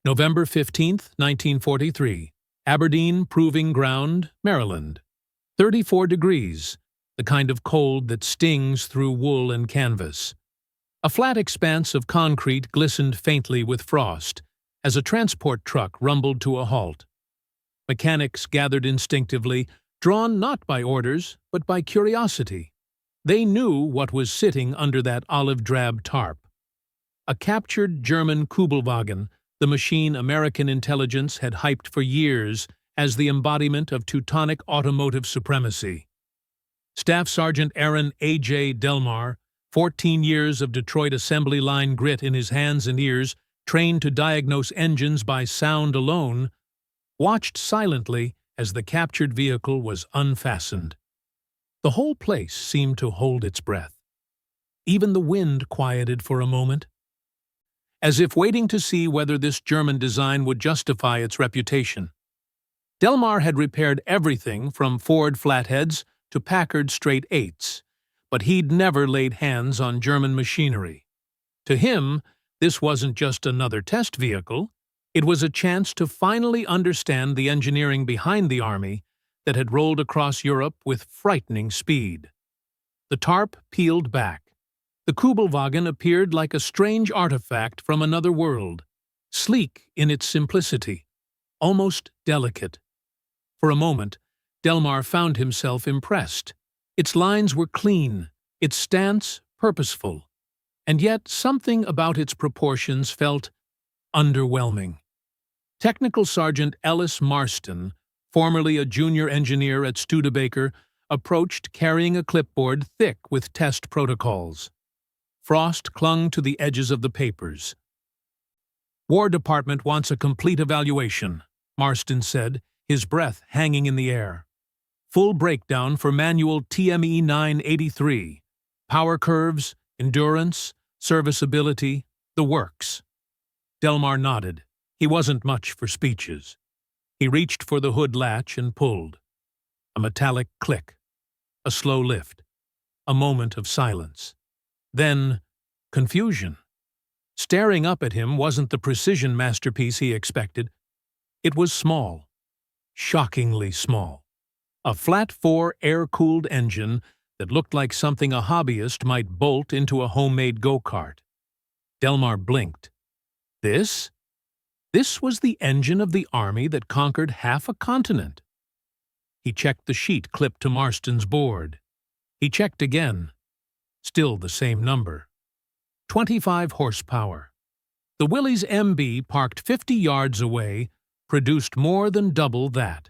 November 15th, 1943, Aberdeen Proving Ground, Maryland. 34 degrees, the kind of cold that stings through wool and canvas. A flat expanse of concrete glistened faintly with frost as a transport truck rumbled to a halt. Mechanics gathered instinctively, drawn not by orders, but by curiosity. They knew what was sitting under that olive-drab tarp. A captured German Kübelwagen, the machine American intelligence had hyped for years as the embodiment of Teutonic automotive supremacy. Staff Sergeant Aaron A.J. Delmar, 14 years of Detroit assembly line grit in his hands and ears, trained to diagnose engines by sound alone, watched silently as the captured vehicle was unfastened. The whole place seemed to hold its breath. Even the wind quieted for a moment, as if waiting to see whether this German design would justify its reputation. Delmar had repaired everything from Ford flatheads to Packard straight eights, but he'd never laid hands on German machinery. To him, this wasn't just another test vehicle. It was a chance to finally understand the engineering behind the army that had rolled across Europe with frightening speed. The tarp peeled back. The Kübelwagen appeared like a strange artifact from another world, sleek in its simplicity, almost delicate. For a moment, Delmar found himself impressed. Its lines were clean, its stance purposeful, and yet something about its proportions felt underwhelming. Technical Sergeant Ellis Marston, formerly a junior engineer at Studebaker, approached carrying a clipboard thick with test protocols. Frost clung to the edges of the papers. "War Department wants a complete evaluation," Marston said, his breath hanging in the air. "Full breakdown for manual TME 983. Power curves, endurance, serviceability, the works." Delmar nodded. He wasn't much for speeches. He reached for the hood latch and pulled. A metallic click. A slow lift. A moment of silence. Then, confusion. Staring up at him wasn't the precision masterpiece he expected. It was small. Shockingly small. A flat-4 air-cooled engine that looked like something a hobbyist might bolt into a homemade go-kart. Delmar blinked. This was the engine of the army that conquered half a continent. He checked the sheet clipped to Marston's board. He checked again. Still the same number. 25 horsepower. The Willys MB, parked 50 yards away, produced more than double that.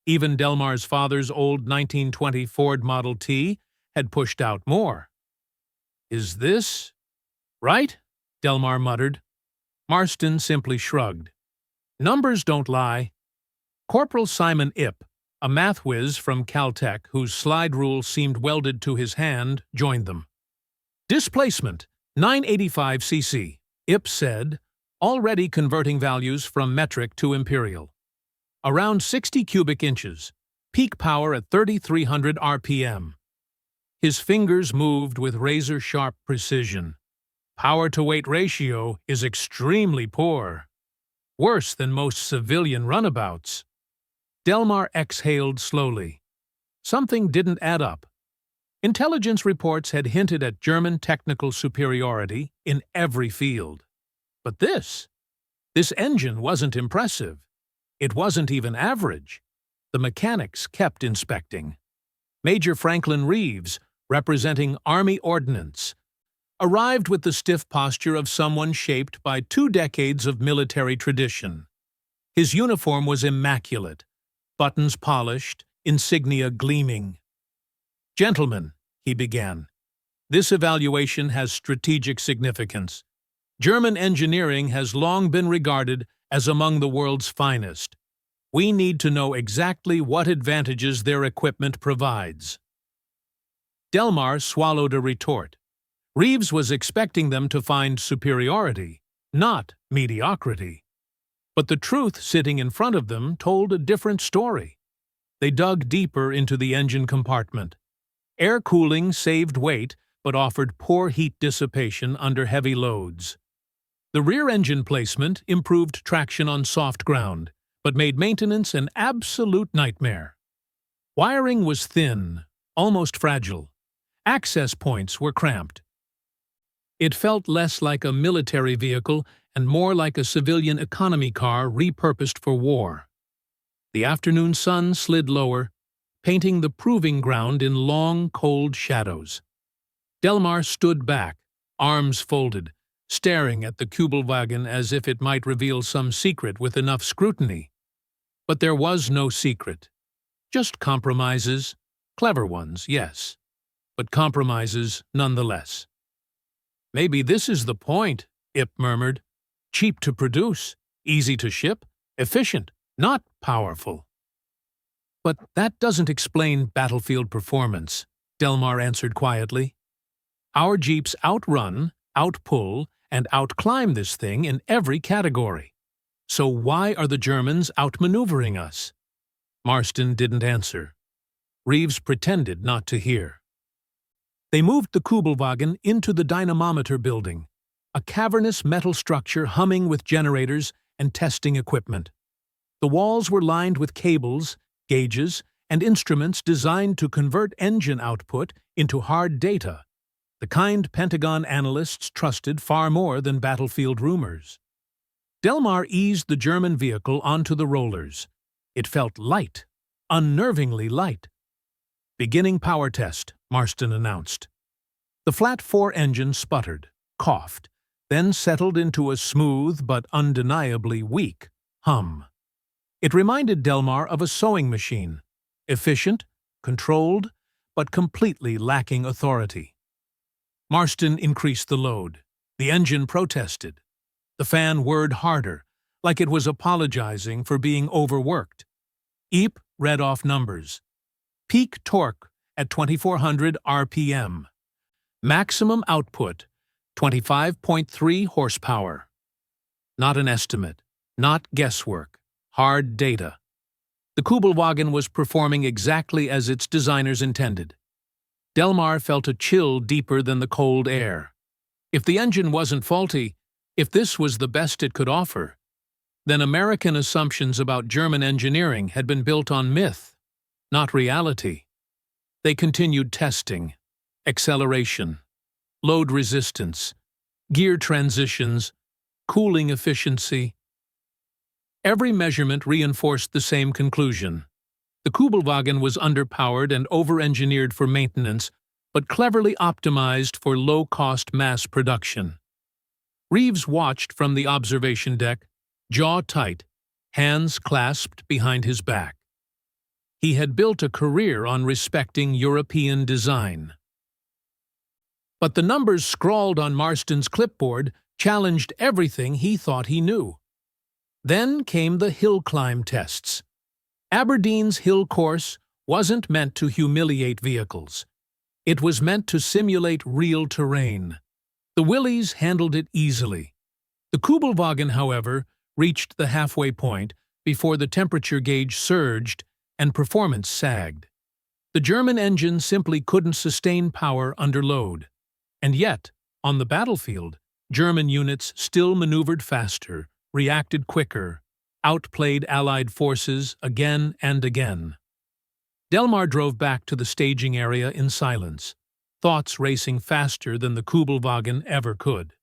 Even Delmar's father's old 1920 Ford Model T had pushed out more. "Is this right?" Delmar muttered. Marston simply shrugged. "Numbers don't lie." Corporal Simon Ip, a math whiz from Caltech whose slide rule seemed welded to his hand, joined them. "Displacement, 985 cc, Ip said, already converting values from metric to imperial. Around 60 cubic inches, peak power at 3,300 RPM. His fingers moved with razor-sharp precision. Power-to-weight ratio is extremely poor. Worse than most civilian runabouts. Delmar exhaled slowly. Something didn't add up. Intelligence reports had hinted at German technical superiority in every field. But this engine wasn't impressive. It wasn't even average. The mechanics kept inspecting. Major Franklin Reeves, representing Army Ordnance, arrived with the stiff posture of someone shaped by 2 decades of military tradition. His uniform was immaculate, buttons polished, insignia gleaming. "Gentlemen," he began, "this evaluation has strategic significance. German engineering has long been regarded as among the world's finest. We need to know exactly what advantages their equipment provides." Delmar swallowed a retort. Reeves was expecting them to find superiority, not mediocrity. But the truth sitting in front of them told a different story. They dug deeper into the engine compartment. Air cooling saved weight but offered poor heat dissipation under heavy loads. The rear engine placement improved traction on soft ground, but made maintenance an absolute nightmare. Wiring was thin, almost fragile. Access points were cramped. It felt less like a military vehicle and more like a civilian economy car repurposed for war. The afternoon sun slid lower, painting the proving ground in long, cold shadows. Delmar stood back, arms folded, staring at the Kübelwagen as if it might reveal some secret with enough scrutiny. But there was no secret. Just compromises, clever ones, yes, but compromises nonetheless. "Maybe this is the point," Ip murmured. "Cheap to produce, easy to ship, efficient, not powerful." "But that doesn't explain battlefield performance," Delmar answered quietly. "Our Jeeps outrun, outpull, and outclimb this thing in every category. So why are the Germans outmaneuvering us?" Marston didn't answer. Reeves pretended not to hear. They moved the Kübelwagen into the dynamometer building, a cavernous metal structure humming with generators and testing equipment. The walls were lined with cables, gauges, and instruments designed to convert engine output into hard data, the kind Pentagon analysts trusted far more than battlefield rumors. Delmar eased the German vehicle onto the rollers. It felt light, unnervingly light. "Beginning power test," Marston announced. The flat-4 engine sputtered, coughed, then settled into a smooth but undeniably weak hum. It reminded Delmar of a sewing machine, efficient, controlled, but completely lacking authority. Marston increased the load. The engine protested. The fan whirred harder, like it was apologizing for being overworked. Eep read off numbers. Peak torque at 2400 RPM. Maximum output, 25.3 horsepower. Not an estimate, not guesswork, hard data. The Kübelwagen was performing exactly as its designers intended. Delmar felt a chill deeper than the cold air. If the engine wasn't faulty, if this was the best it could offer, then American assumptions about German engineering had been built on myth, not reality. They continued testing, acceleration, load resistance, gear transitions, cooling efficiency. Every measurement reinforced the same conclusion. The Kübelwagen was underpowered and over-engineered for maintenance, but cleverly optimized for low-cost mass production. Reeves watched from the observation deck, jaw tight, hands clasped behind his back. He had built a career on respecting European design. But the numbers scrawled on Marston's clipboard challenged everything he thought he knew. Then came the hill climb tests. Aberdeen's hill course wasn't meant to humiliate vehicles. It was meant to simulate real terrain. The Willys handled it easily. The Kübelwagen, however, reached the halfway point before the temperature gauge surged and performance sagged. The German engine simply couldn't sustain power under load. And yet, on the battlefield, German units still maneuvered faster, reacted quicker, outplayed Allied forces again and again. Delmar drove back to the staging area in silence, thoughts racing faster than the Kübelwagen ever could.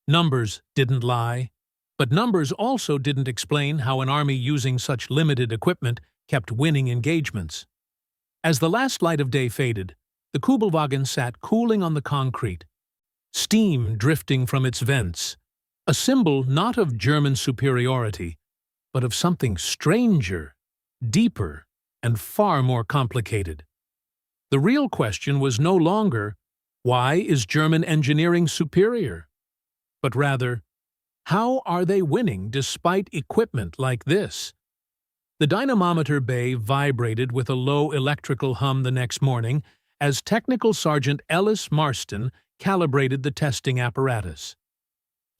Numbers didn't lie, but numbers also didn't explain how an army using such limited equipment kept winning engagements. As the last light of day faded, the Kübelwagen sat cooling on the concrete, steam drifting from its vents, a symbol not of German superiority, but of something stranger, deeper, and far more complicated. The real question was no longer, why is German engineering superior? But rather, how are they winning despite equipment like this? The dynamometer bay vibrated with a low electrical hum the next morning as Technical Sergeant Ellis Marston calibrated the testing apparatus.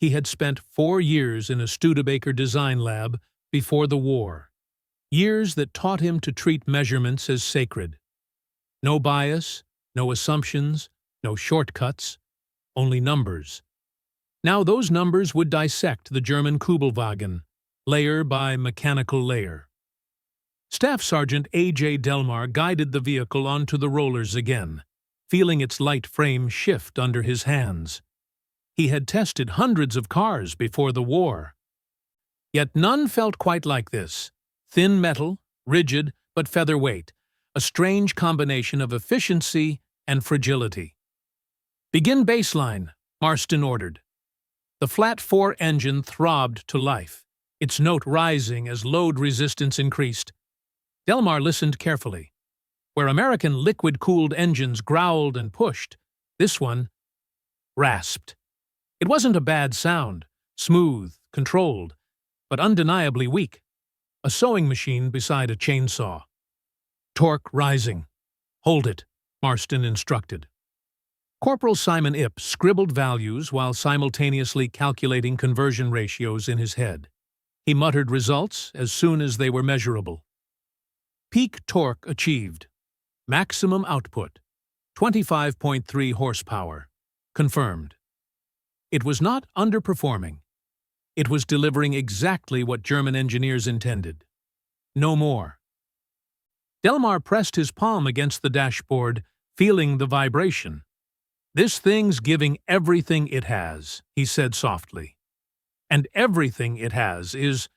He had spent 4 years in a Studebaker design lab before the war, years that taught him to treat measurements as sacred. No bias, no assumptions, no shortcuts, only numbers. Now those numbers would dissect the German Kübelwagen, layer by mechanical layer. Staff Sergeant A.J. Delmar guided the vehicle onto the rollers again, feeling its light frame shift under his hands. He had tested hundreds of cars before the war. Yet none felt quite like this. Thin metal, rigid, but featherweight, a strange combination of efficiency and fragility. "Begin baseline," Marston ordered. The flat-4 engine throbbed to life, its note rising as load resistance increased. Delmar listened carefully. Where American liquid-cooled engines growled and pushed, this one rasped. It wasn't a bad sound, smooth, controlled, but undeniably weak. A sewing machine beside a chainsaw. Torque rising. "Hold it," Marston instructed. Corporal Simon Ip scribbled values while simultaneously calculating conversion ratios in his head. He muttered results as soon as they were measurable. Peak torque achieved. Maximum output, 25.3 horsepower. Confirmed. It was not underperforming. It was delivering exactly what German engineers intended. No more. Delmar pressed his palm against the dashboard, feeling the vibration. "This thing's giving everything it has," he said softly. "And everything it has is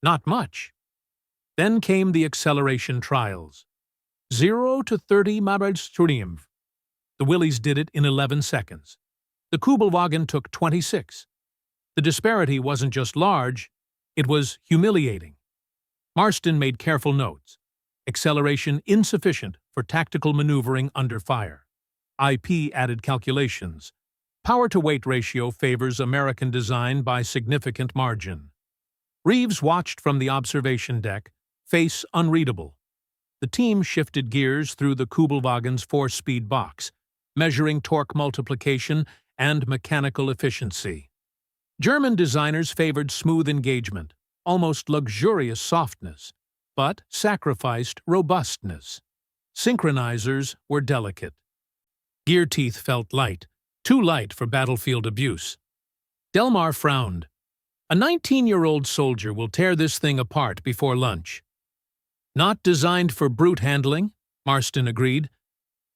not much." Then came the acceleration trials. 0 to 30 mph. The Willys did it in 11 seconds. The Kübelwagen took 26. The disparity wasn't just large, it was humiliating. Marston made careful notes. Acceleration insufficient for tactical maneuvering under fire. IP added calculations. Power-to-weight ratio favors American design by significant margin. Reeves watched from the observation deck, face unreadable. The team shifted gears through the Kübelwagen's 4-speed box, measuring torque multiplication and mechanical efficiency. German designers favored smooth engagement, almost luxurious softness, but sacrificed robustness. Synchronizers were delicate. Gear teeth felt light, too light for battlefield abuse. Delmar frowned. "A 19-year-old soldier will tear this thing apart before lunch." "Not designed for brute handling," Marston agreed.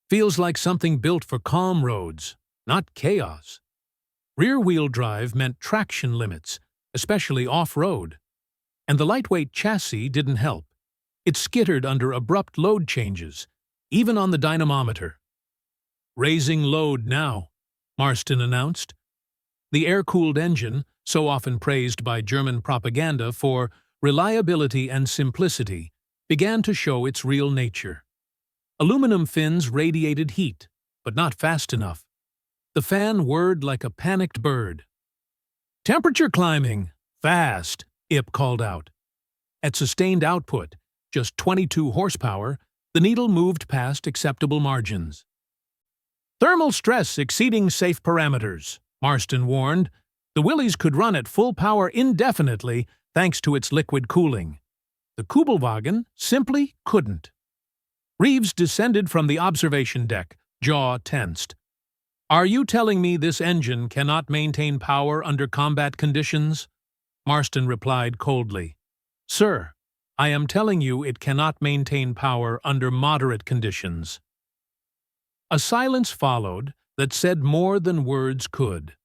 "Feels like something built for calm roads, not chaos." Rear-wheel drive meant traction limits, especially off-road. And the lightweight chassis didn't help. It skittered under abrupt load changes, even on the dynamometer. "Raising load now," Marston announced. The air-cooled engine, so often praised by German propaganda for reliability and simplicity, began to show its real nature. Aluminum fins radiated heat, but not fast enough. The fan whirred like a panicked bird. "Temperature climbing! Fast!" Ip called out. At sustained output, just 22 horsepower, the needle moved past acceptable margins. "Thermal stress exceeding safe parameters," Marston warned. The Willys could run at full power indefinitely thanks to its liquid cooling. The Kübelwagen simply couldn't. Reeves descended from the observation deck, jaw tensed. "Are you telling me this engine cannot maintain power under combat conditions?" Marston replied coldly. "Sir, I am telling you it cannot maintain power under moderate conditions." A silence followed that said more than words could.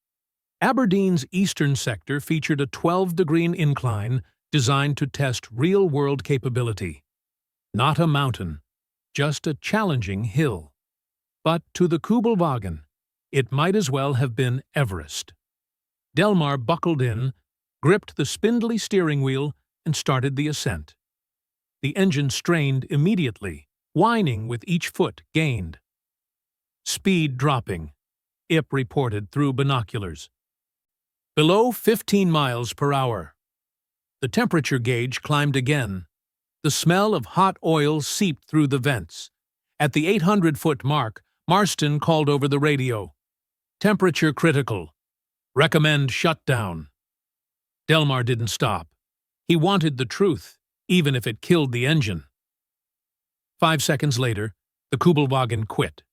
Aberdeen's eastern sector featured a 12-degree incline designed to test real-world capability. Not a mountain, just a challenging hill. But to the Kübelwagen, it might as well have been Everest. Delmar buckled in, gripped the spindly steering wheel, and started the ascent. The engine strained immediately, whining with each foot gained. "Speed dropping," Ip reported through binoculars. "Below 15 miles per hour." The temperature gauge climbed again. The smell of hot oil seeped through the vents. At the 800-foot mark, Marston called over the radio. "Temperature critical. Recommend shutdown." Delmar didn't stop. He wanted the truth, even if it killed the engine. 5 seconds later, the Kübelwagen quit.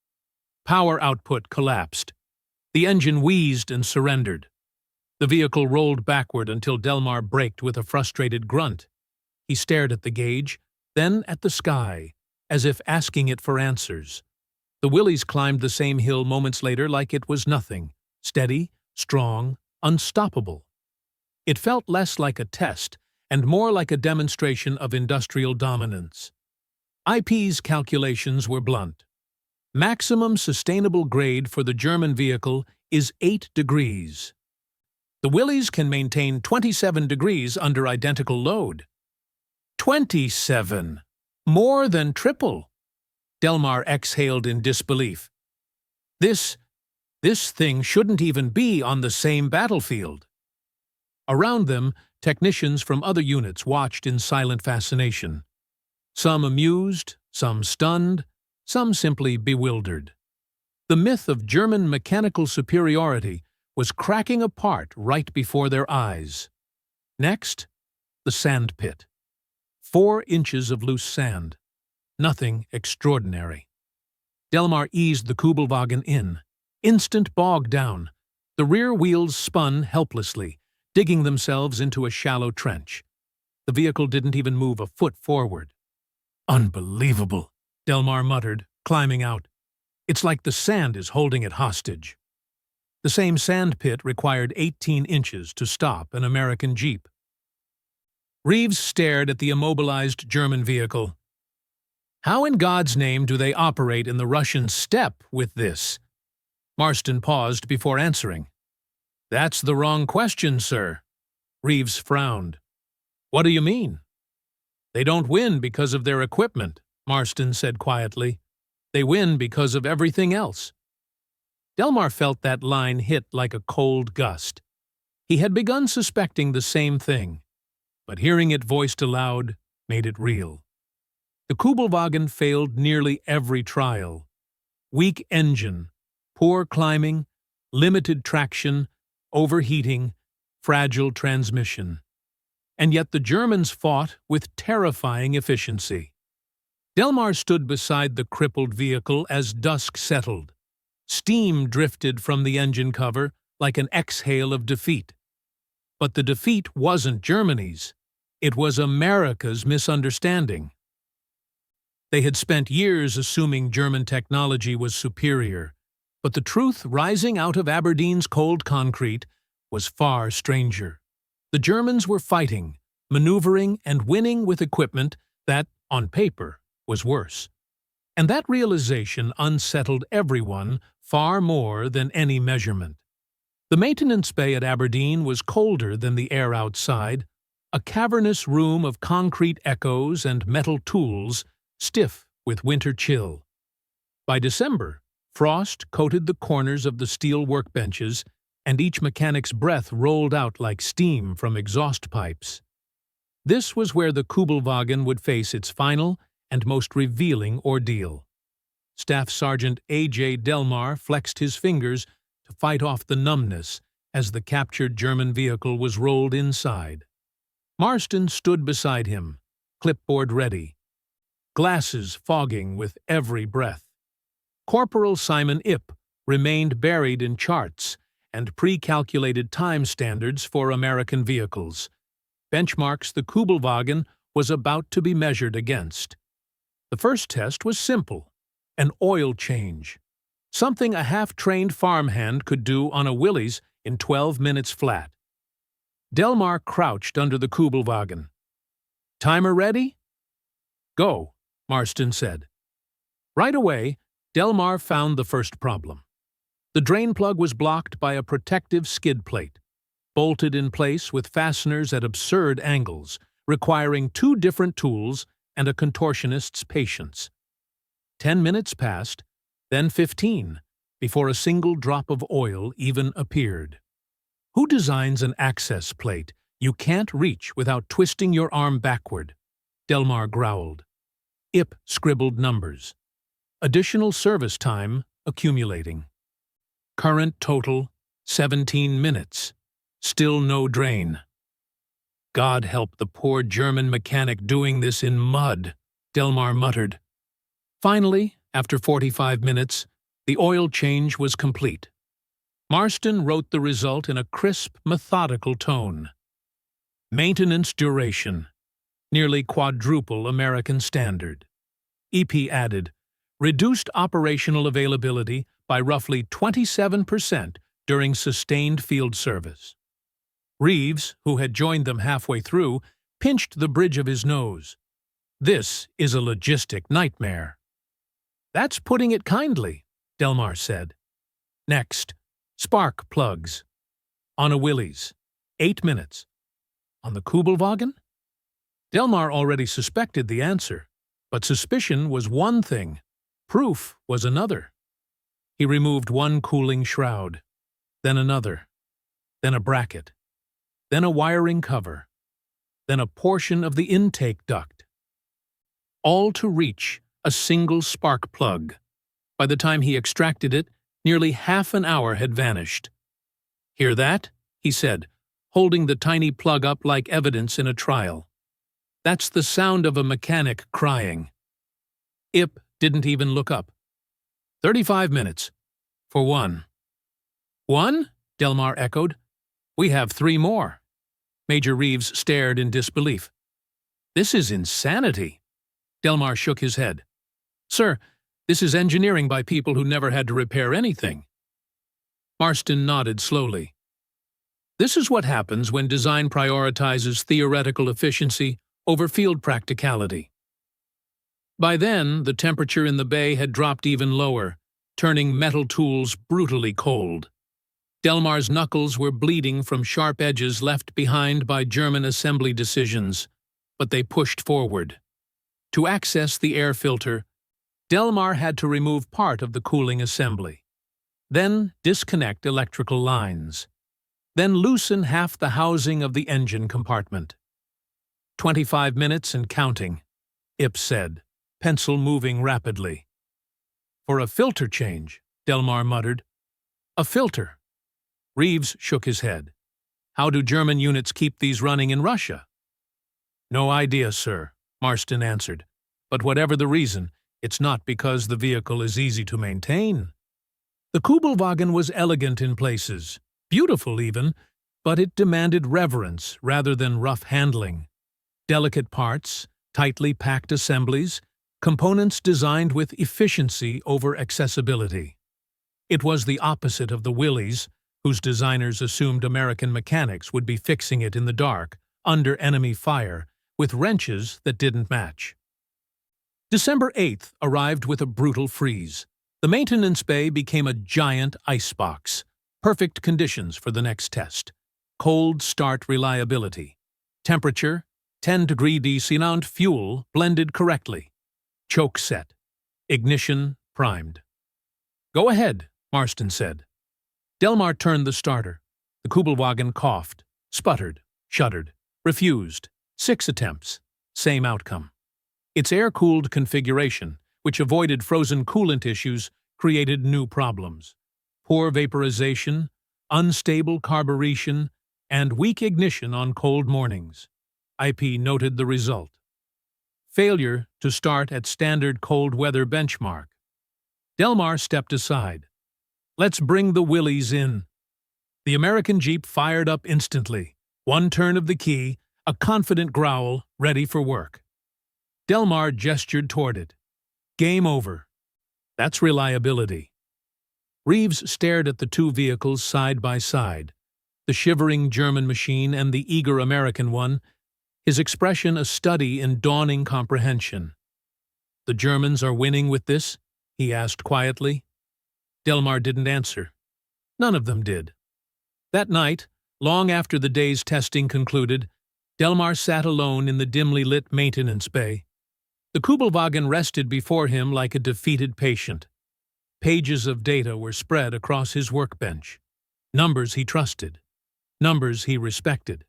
Power output collapsed. The engine wheezed and surrendered. The vehicle rolled backward until Delmar braked with a frustrated grunt. He stared at the gauge, then at the sky, as if asking it for answers. The Willys climbed the same hill moments later like it was nothing, steady, strong, unstoppable. It felt less like a test and more like a demonstration of industrial dominance. IP's calculations were blunt. Maximum sustainable grade for the German vehicle is 8 degrees. The Willys can maintain 27 degrees under identical load. 27! More than triple! Delmar exhaled in disbelief. This thing shouldn't even be on the same battlefield. Around them, technicians from other units watched in silent fascination. Some amused, some stunned, some simply bewildered. The myth of German mechanical superiority was cracking apart right before their eyes. Next, the sand pit. 4 inches of loose sand. Nothing extraordinary. Delmar eased the Kübelwagen in. Instant bog down. The rear wheels spun helplessly, digging themselves into a shallow trench. The vehicle didn't even move a foot forward. Unbelievable, Delmar muttered, climbing out. It's like the sand is holding it hostage. The same sand pit required 18 inches to stop an American Jeep. Reeves stared at the immobilized German vehicle. How in God's name do they operate in the Russian steppe with this? Marston paused before answering. That's the wrong question, sir. Reeves frowned. What do you mean? They don't win because of their equipment, Marston said quietly. They win because of everything else. Delmar felt that line hit like a cold gust. He had begun suspecting the same thing, but hearing it voiced aloud made it real. The Kübelwagen failed nearly every trial. Weak engine, poor climbing, limited traction, overheating, fragile transmission. And yet the Germans fought with terrifying efficiency. Delmar stood beside the crippled vehicle as dusk settled. Steam drifted from the engine cover like an exhale of defeat. But the defeat wasn't Germany's. It was America's misunderstanding. They had spent years assuming German technology was superior, but the truth rising out of Aberdeen's cold concrete was far stranger. The Germans were fighting, maneuvering, and winning with equipment that, on paper, was worse. And that realization unsettled everyone far more than any measurement. The maintenance bay at Aberdeen was colder than the air outside, a cavernous room of concrete echoes and metal tools, stiff with winter chill. By December, frost coated the corners of the steel workbenches, and each mechanic's breath rolled out like steam from exhaust pipes. This was where the Kübelwagen would face its final and most revealing ordeal. Staff Sergeant A.J. Delmar flexed his fingers to fight off the numbness as the captured German vehicle was rolled inside. Marston stood beside him, clipboard ready, glasses fogging with every breath. Corporal Simon Ip remained buried in charts and pre-calculated time standards for American vehicles, benchmarks the Kübelwagen was about to be measured against. The first test was simple, an oil change, something a half-trained farmhand could do on a Willys in 12 minutes flat. Delmar crouched under the Kübelwagen. Timer ready? Go, Marston said. Right away, Delmar found the first problem. The drain plug was blocked by a protective skid plate, bolted in place with fasteners at absurd angles, requiring 2 different tools and a contortionist's patience. 10 minutes passed, then 15, before a single drop of oil even appeared. Who designs an access plate you can't reach without twisting your arm backward? Delmar growled. Ip scribbled numbers. Additional service time accumulating. Current total, 17 minutes. Still no drain. God help the poor German mechanic doing this in mud, Delmar muttered. Finally, after 45 minutes, the oil change was complete. Marston wrote the result in a crisp, methodical tone. Maintenance duration, nearly quadruple American standard. EP added, reduced operational availability by roughly 27% during sustained field service. Reeves, who had joined them halfway through, pinched the bridge of his nose. This is a logistic nightmare. That's putting it kindly, Delmar said. Next, spark plugs. On a Willys, 8 minutes. On the Kübelwagen? Delmar already suspected the answer, but suspicion was one thing, proof was another. He removed one cooling shroud, then another, then a bracket, then a wiring cover, then a portion of the intake duct. All to reach a single spark plug. By the time he extracted it, nearly half an hour had vanished. Hear that? He said, holding the tiny plug up like evidence in a trial. That's the sound of a mechanic crying. Ip didn't even look up. 35 minutes. For one. One? Delmar echoed. We have 3 more. Major Reeves stared in disbelief. This is insanity. Delmar shook his head. Sir, this is engineering by people who never had to repair anything. Marston nodded slowly. This is what happens when design prioritizes theoretical efficiency over field practicality. By then, the temperature in the bay had dropped even lower, turning metal tools brutally cold. Delmar's knuckles were bleeding from sharp edges left behind by German assembly decisions, but they pushed forward. To access the air filter, Delmar had to remove part of the cooling assembly, then disconnect electrical lines, then loosen half the housing of the engine compartment. 25 minutes and counting, Ip said, pencil moving rapidly. For a filter change, Delmar muttered. A filter. Reeves shook his head. How do German units keep these running in Russia? No idea, sir, Marston answered. But whatever the reason, it's not because the vehicle is easy to maintain. The Kübelwagen was elegant in places, beautiful even, but it demanded reverence rather than rough handling. Delicate parts, tightly packed assemblies, components designed with efficiency over accessibility. It was the opposite of the Willys, whose designers assumed American mechanics would be fixing it in the dark, under enemy fire, with wrenches that didn't match. December 8th arrived with a brutal freeze. The maintenance bay became a giant icebox. Perfect conditions for the next test. Cold start reliability. Temperature, 10-degree DC, fuel blended correctly. Choke set. Ignition primed. Go ahead, Marston said. Delmar turned the starter. The Kübelwagen coughed, sputtered, shuddered, refused. 6 attempts. Same outcome. Its air-cooled configuration, which avoided frozen coolant issues, created new problems. Poor vaporization, unstable carburation, and weak ignition on cold mornings. IP noted the result. Failure to start at standard cold weather benchmark. Delmar stepped aside. Let's bring the Willys in. The American Jeep fired up instantly. One turn of the key, a confident growl, ready for work. Delmar gestured toward it. Game over. That's reliability. Reeves stared at the two vehicles side by side, the shivering German machine and the eager American one, his expression a study in dawning comprehension. The Germans are winning with this? He asked quietly. Delmar didn't answer. None of them did. That night, long after the day's testing concluded, Delmar sat alone in the dimly lit maintenance bay. The Kübelwagen rested before him like a defeated patient. Pages of data were spread across his workbench. Numbers he trusted. Numbers he respected.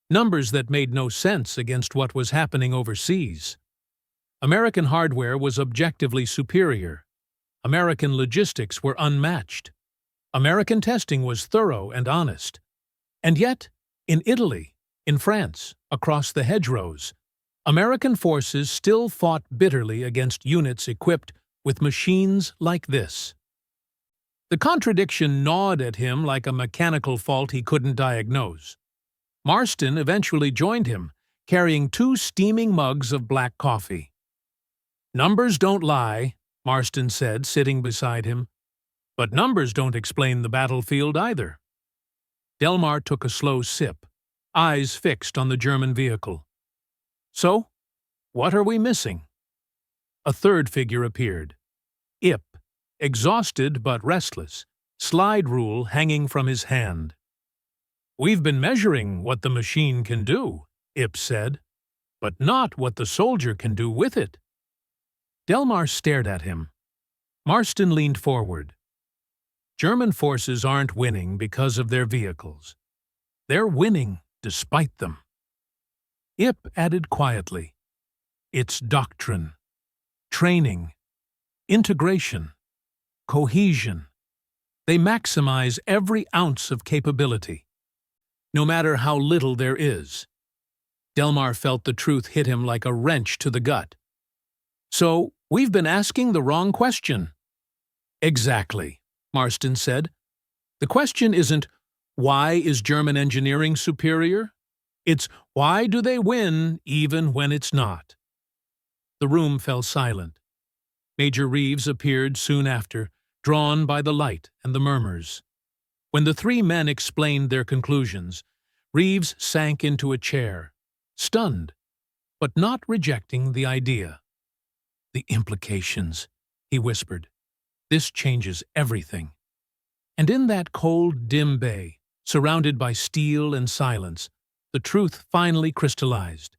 Numbers that made no sense against what was happening overseas. American hardware was objectively superior. American logistics were unmatched. American testing was thorough and honest. And yet, in Italy, in France, across the hedgerows, American forces still fought bitterly against units equipped with machines like this. The contradiction gnawed at him like a mechanical fault he couldn't diagnose. Marston eventually joined him, carrying 2 steaming mugs of black coffee. "Numbers don't lie," Marston said, sitting beside him. "But numbers don't explain the battlefield either." Delmar took a slow sip, eyes fixed on the German vehicle. "So, what are we missing?" A third figure appeared. Ip, exhausted but restless, slide rule hanging from his hand. "We've been measuring what the machine can do," Ip said, "but not what the soldier can do with it." Delmar stared at him. Marston leaned forward. "German forces aren't winning because of their vehicles. They're winning despite them." Ip added quietly, "It's doctrine, training, integration, cohesion. They maximize every ounce of capability, no matter how little there is." Delmar felt the truth hit him like a wrench to the gut. "So, we've been asking the wrong question." "Exactly," Marston said. "The question isn't, why is German engineering superior? It's, why do they win even when it's not?" The room fell silent. Major Reeves appeared soon after, drawn by the light and the murmurs. When the 3 men explained their conclusions, Reeves sank into a chair, stunned, but not rejecting the idea. "The implications," he whispered. "This changes everything." And in that cold, dim bay, surrounded by steel and silence, the truth finally crystallized.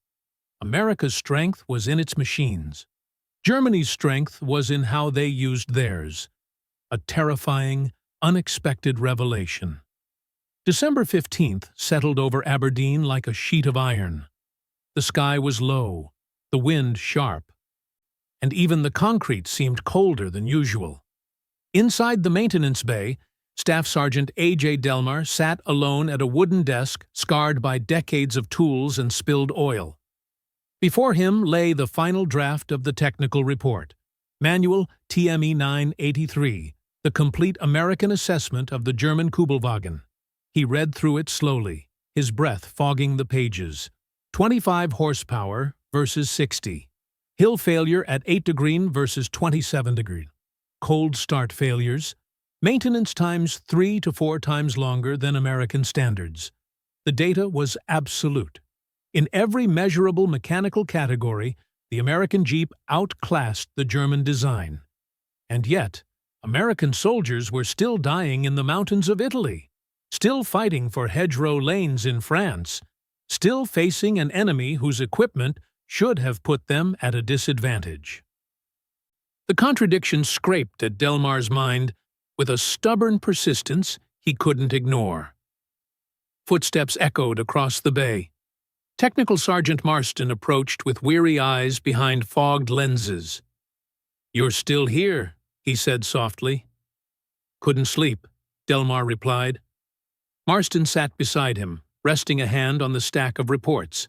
America's strength was in its machines. Germany's strength was in how they used theirs. A terrifying, unexpected revelation. December 15th settled over Aberdeen like a sheet of iron. The sky was low, the wind sharp, and even the concrete seemed colder than usual. Inside the maintenance bay, Staff Sergeant A.J. Delmar sat alone at a wooden desk scarred by decades of tools and spilled oil. Before him lay the final draft of the technical report, Manual TME 983, the complete American assessment of the German Kübelwagen. He read through it slowly, his breath fogging the pages. 25 horsepower versus 60. Hill failure at 8 degrees versus 27 degrees. Cold start failures. Maintenance times 3 to 4 times longer than American standards. The data was absolute. In every measurable mechanical category, the American Jeep outclassed the German design. And yet, American soldiers were still dying in the mountains of Italy, still fighting for hedgerow lanes in France, still facing an enemy whose equipment should have put them at a disadvantage. The contradiction scraped at Delmar's mind with a stubborn persistence he couldn't ignore. Footsteps echoed across the bay. Technical Sergeant Marston approached with weary eyes behind fogged lenses. "You're still here," he said softly. "Couldn't sleep," Delmar replied. Marston sat beside him, resting a hand on the stack of reports.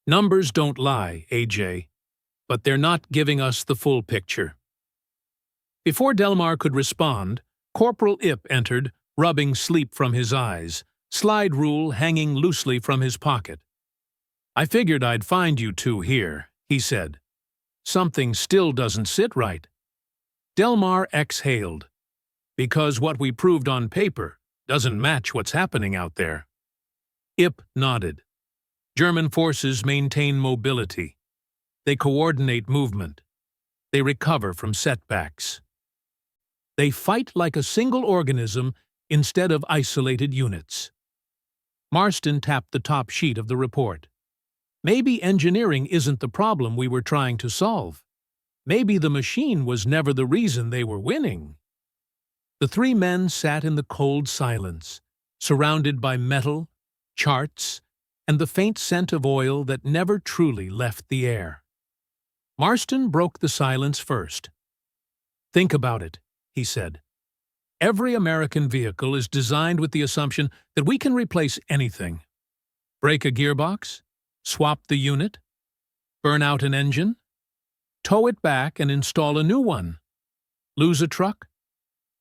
"Numbers don't lie, AJ, but they're not giving us the full picture." Before Delmar could respond, Corporal Ip entered, rubbing sleep from his eyes, slide rule hanging loosely from his pocket. "I figured I'd find you 2 here," he said. "Something still doesn't sit right." Delmar exhaled. "Because what we proved on paper doesn't match what's happening out there." Ip nodded. "German forces maintain mobility. They coordinate movement. They recover from setbacks. They fight like a single organism instead of isolated units." Marston tapped the top sheet of the report. "Maybe engineering isn't the problem we were trying to solve. Maybe the machine was never the reason they were winning." The 3 men sat in the cold silence, surrounded by metal, charts, and the faint scent of oil that never truly left the air. Marston broke the silence first. "Think about it," he said. "Every American vehicle is designed with the assumption that we can replace anything. Break a gearbox, swap the unit, burn out an engine, tow it back and install a new one. Lose a truck,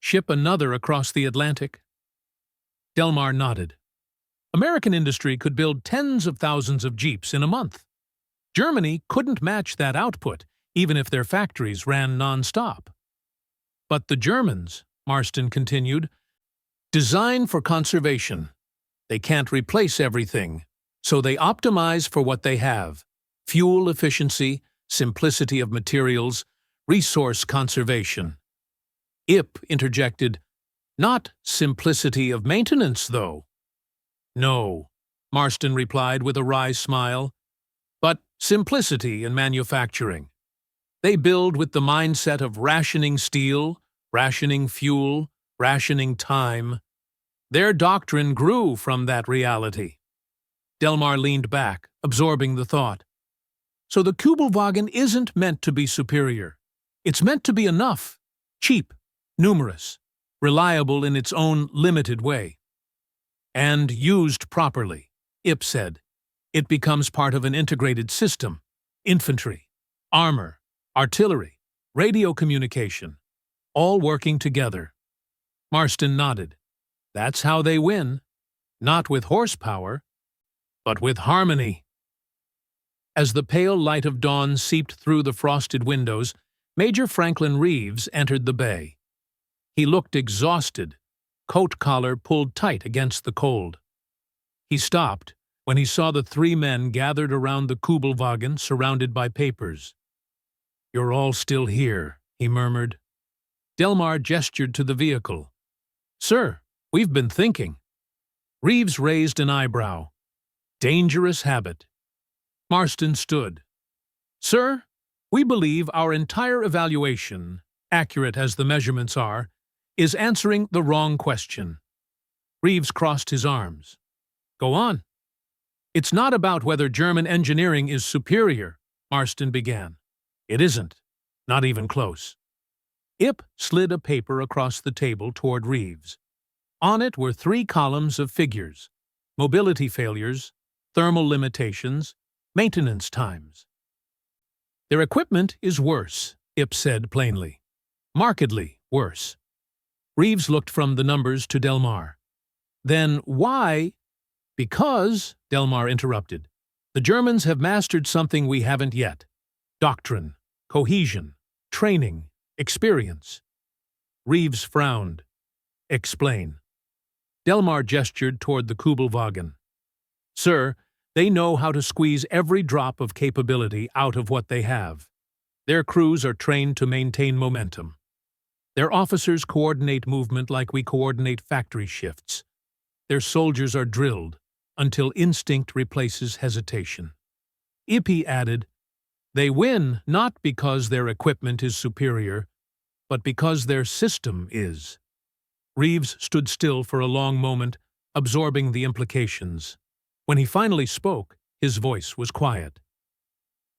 ship another across the Atlantic? Delmar nodded. American industry could build tens of thousands of Jeeps in a month. Germany couldn't match that output, even if their factories ran non-stop. But the Germans, Marston continued, design for conservation. They can't replace everything, so they optimize for what they have: fuel efficiency, simplicity of materials, resource conservation. IP interjected, not simplicity of maintenance, though. No, Marston replied with a wry smile, but simplicity in manufacturing. They build with the mindset of rationing steel, rationing fuel, rationing time. Their doctrine grew from that reality. Delmar leaned back, absorbing the thought. So the Kübelwagen isn't meant to be superior. It's meant to be enough, cheap, numerous, reliable in its own limited way. And used properly, IP said, it becomes part of an integrated system: infantry, armor, artillery, radio communication, all working together. Marston nodded. That's how they win, not with horsepower, but with harmony. As the pale light of dawn seeped through the frosted windows, Major Franklin Reeves entered the bay. He looked exhausted, coat collar pulled tight against the cold. He stopped when he saw the three men gathered around the Kübelwagen surrounded by papers. "You're all still here," he murmured. Delmar gestured to the vehicle. "Sir, we've been thinking." Reeves raised an eyebrow. "Dangerous habit." Marston stood. "Sir, we believe our entire evaluation, accurate as the measurements are, is answering the wrong question." Reeves crossed his arms. "Go on." "It's not about whether German engineering is superior," Marston began. "It isn't. Not even close." IP slid a paper across the table toward Reeves. On it were 3 columns of figures: mobility failures, thermal limitations, maintenance times. "Their equipment is worse," IP said plainly. "Markedly worse." Reeves looked from the numbers to Delmar. "Then why—" "Because," Delmar interrupted, "the Germans have mastered something we haven't yet: doctrine, cohesion, training, experience." Reeves frowned. "Explain." Delmar gestured toward the Kübelwagen. "Sir, they know how to squeeze every drop of capability out of what they have. Their crews are trained to maintain momentum. Their officers coordinate movement like we coordinate factory shifts. Their soldiers are drilled until instinct replaces hesitation." IP added, "They win not because their equipment is superior, but because their system is." Reeves stood still for a long moment, absorbing the implications. When he finally spoke, his voice was quiet.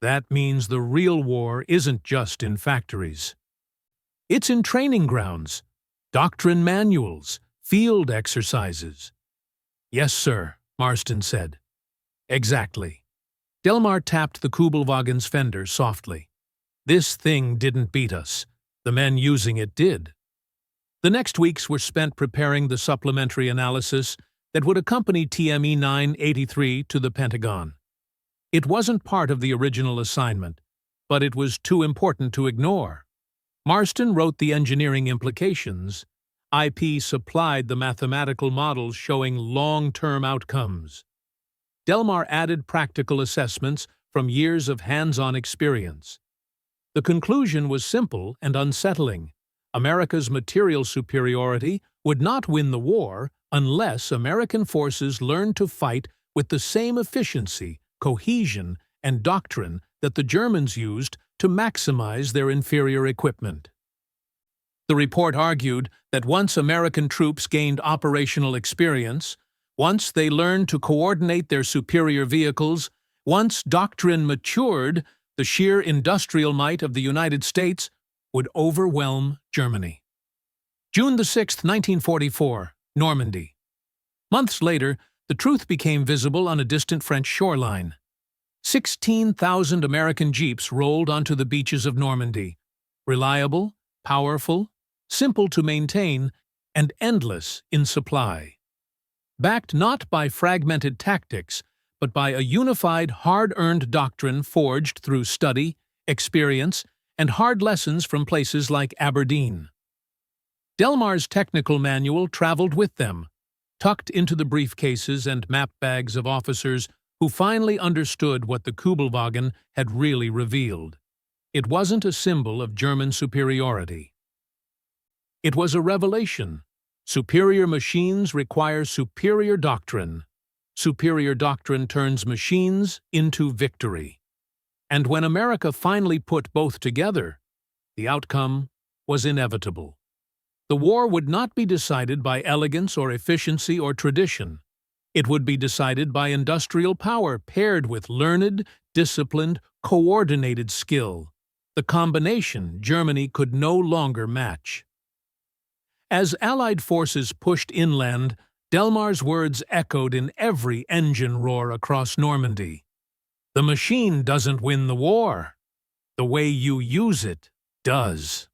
"That means the real war isn't just in factories. It's in training grounds, doctrine manuals, field exercises." "Yes, sir," Marston said. "Exactly." Delmar tapped the Kübelwagen's fender softly. "This thing didn't beat us. The men using it did." The next weeks were spent preparing the supplementary analysis that would accompany TME 983 to the Pentagon. It wasn't part of the original assignment, but it was too important to ignore. Marston wrote the engineering implications. IP supplied the mathematical models showing long-term outcomes. Delmar added practical assessments from years of hands-on experience. The conclusion was simple and unsettling. America's material superiority would not win the war unless American forces learned to fight with the same efficiency, cohesion, and doctrine that the Germans used to maximize their inferior equipment. The report argued that once American troops gained operational experience, once they learned to coordinate their superior vehicles, once doctrine matured, the sheer industrial might of the United States would overwhelm Germany. June 6, 1944, Normandy. Months later, the truth became visible on a distant French shoreline. 16,000 American Jeeps rolled onto the beaches of Normandy. Reliable, powerful, simple to maintain, and endless in supply. Backed not by fragmented tactics, but by a unified, hard-earned doctrine forged through study, experience, and hard lessons from places like Aberdeen. Delmar's technical manual traveled with them, tucked into the briefcases and map bags of officers who finally understood what the Kübelwagen had really revealed. It wasn't a symbol of German superiority. It was a revelation. Superior machines require superior doctrine. Superior doctrine turns machines into victory. And when America finally put both together, the outcome was inevitable. The war would not be decided by elegance or efficiency or tradition. It would be decided by industrial power paired with learned, disciplined, coordinated skill, the combination Germany could no longer match. As Allied forces pushed inland, Delmar's words echoed in every engine roar across Normandy. The machine doesn't win the war. The way you use it does.